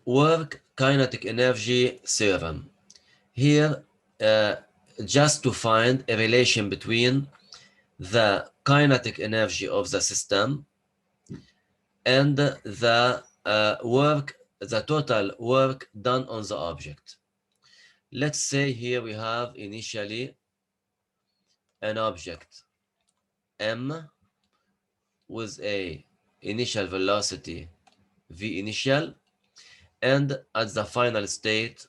work kinetic energy theorem. Here, just to find a relation between the kinetic energy of the system and the the total work done on the object. Let's say here we have initially an object m with a initial velocity v initial, and at the final state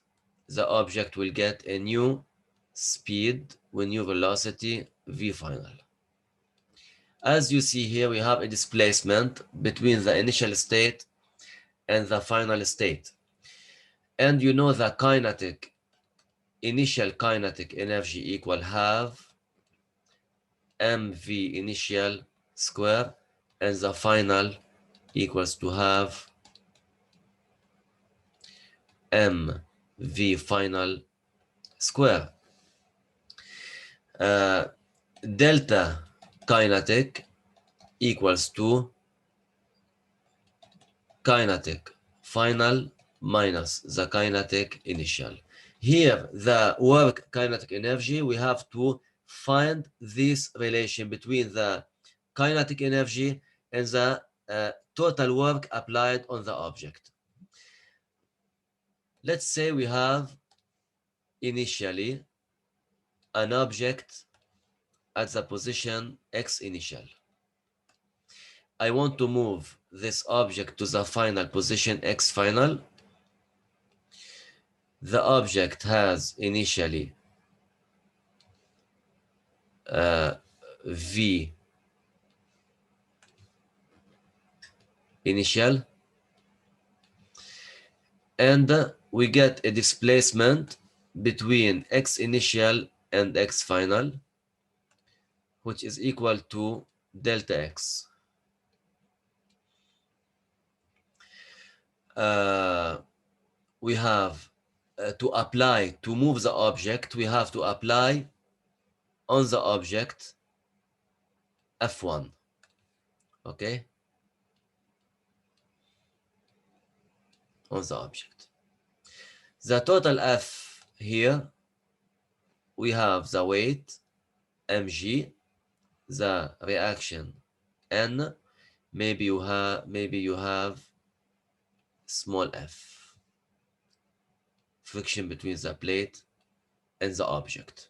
the object will get a new speed with new velocity v final. As you see here, we have a displacement between the initial state and the final state, and you know the initial kinetic energy equal half mv initial square, and the final equals to half mv final square. Delta kinetic equals to kinetic final minus the kinetic initial. Here, the work kinetic energy, we have to find this relation between the kinetic energy and the total work applied on the object. Let's say we have initially an object at the position x initial. I want to move this object to the final position x final. The object has initially v initial, and we get a displacement between x initial and x final, which is equal to delta x. We have to move the object, we have to apply on the object F1. Okay? On the object. The total F here, we have the weight mg, the reaction n, maybe you have small f, friction between the plate and the object.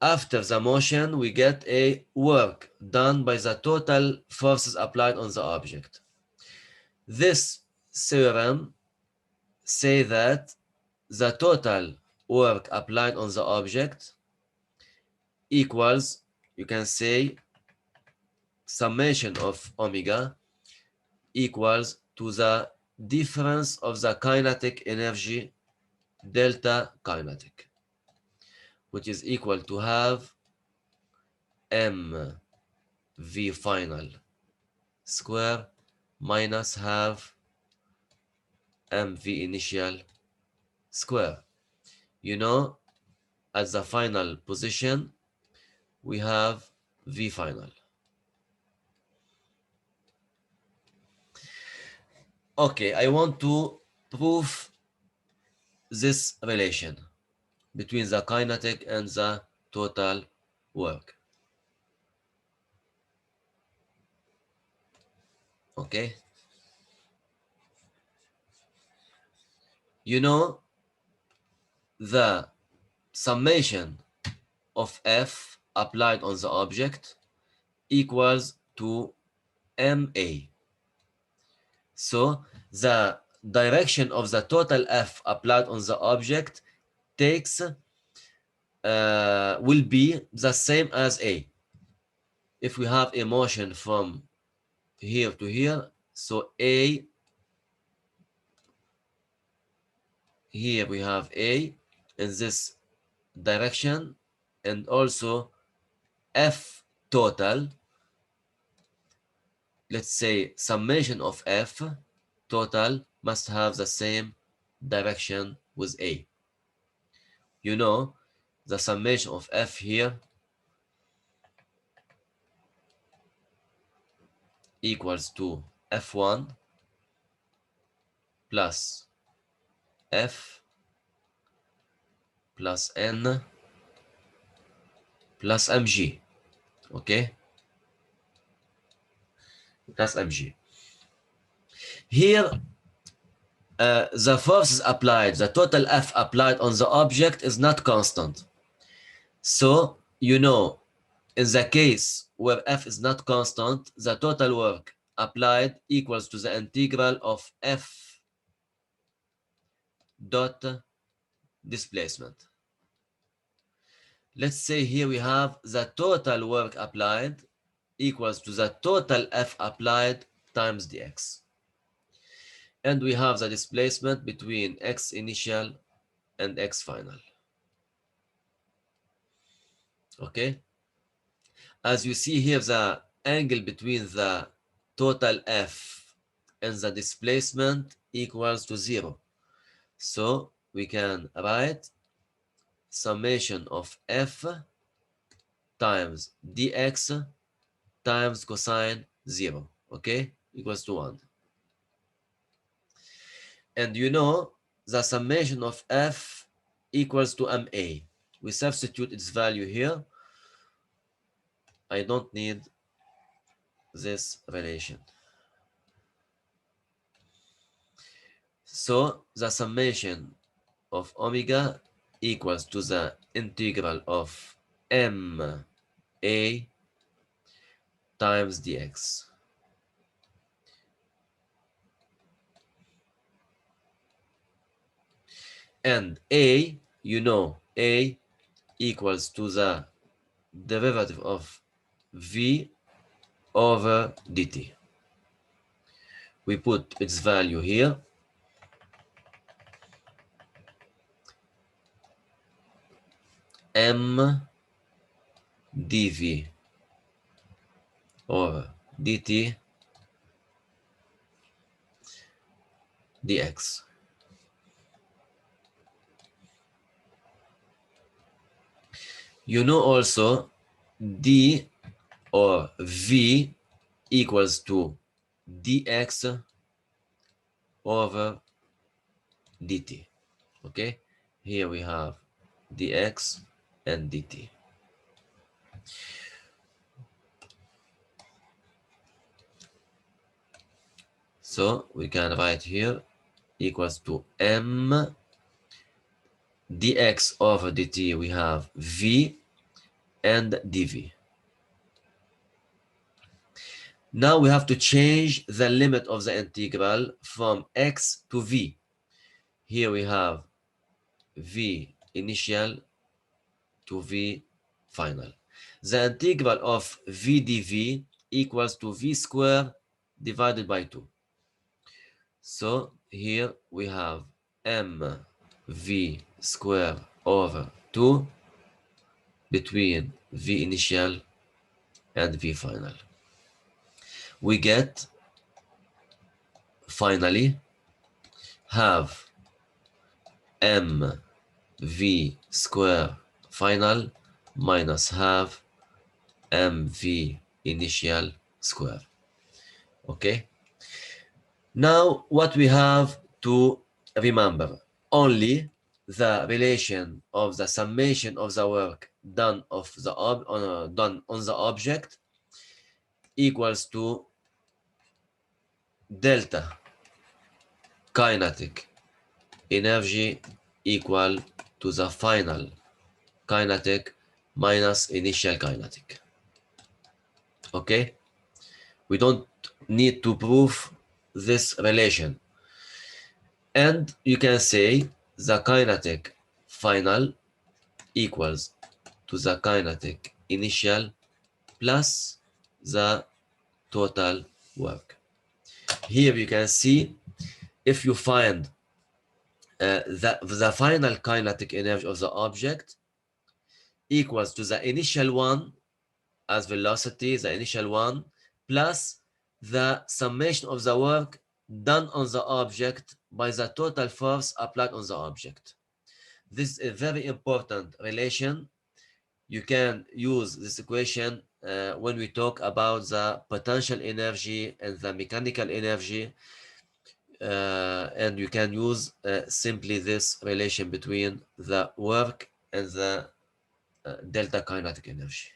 After the motion, we get a work done by the total forces applied on the object. This theorem say that the total work applied on the object equals, you can say, summation of omega equals to the difference of the kinetic energy delta kinetic, which is equal to half mv final square minus half mv initial square. You know, at the final position we have v final. Okay, I want to prove this relation between the kinetic and the total work. Okay, you know, the summation of F applied on the object equals to MA. So the direction of the total F applied on the object will be the same as A. If we have a motion from here to here, so A, here we have A in this direction, and also F total, let's say summation of F total must have the same direction with A. You know, the summation of F here equals to F1 plus F plus N plus mg. Okay, plus mg. Here, the forces applied, the total F applied on the object is not constant. So, you know, in the case where F is not constant, the total work applied equals to the integral of F dot displacement. Let's say here we have the total work applied equals to the total F applied times dx. And we have the displacement between x initial and x final. Okay? As you see here, the angle between the total F and the displacement equals to 0. So we can write summation of F times dx times cosine 0, okay, equals to 1. And you know the summation of F equals to MA. We substitute its value here. I don't need this relation. So the summation of omega equals to the integral of MA times dx. And A, you know, A equals to the derivative of V over dt. We put its value here. M dV over dt dx. You know also d or v equals to dx over dt. Okay, here we have dx and dt. So we can write here equals to m dx over dt. We have v and dv. Now we have to change the limit of the integral from x to v. Here we have v initial to v final. The integral of v dv equals to v squared divided by 2. So here we have mv squared over 2 between v initial and v final. We get finally have mv squared final minus half mv initial square. Okay, now what we have to remember, only the relation of the summation of the work done done on the object equals to delta kinetic energy equal to the final kinetic minus initial kinetic. Okay, we don't need to prove this relation, and you can say the kinetic final equals to the kinetic initial plus the total work. Here you can see if you find the final kinetic energy of the object equals to the initial one as velocity, the initial one, plus the summation of the work done on the object by the total force applied on the object. This is a very important relation. You can use this equation when we talk about the potential energy and the mechanical energy. and you can use simply this relation between the work and the delta kinetic energy.